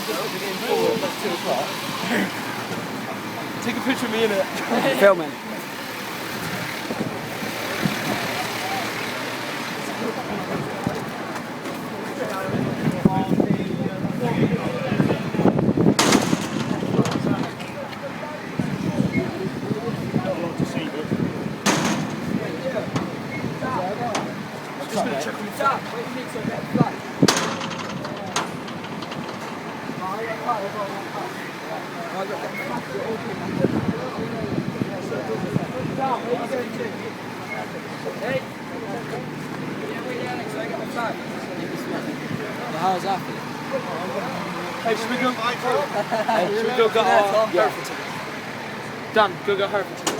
Take a picture of me in it. Filming. Just gonna check on the top. How's that? Hey, should we go? Hey, should we go get our Hereford tickets? Done. Go get Hereford tickets.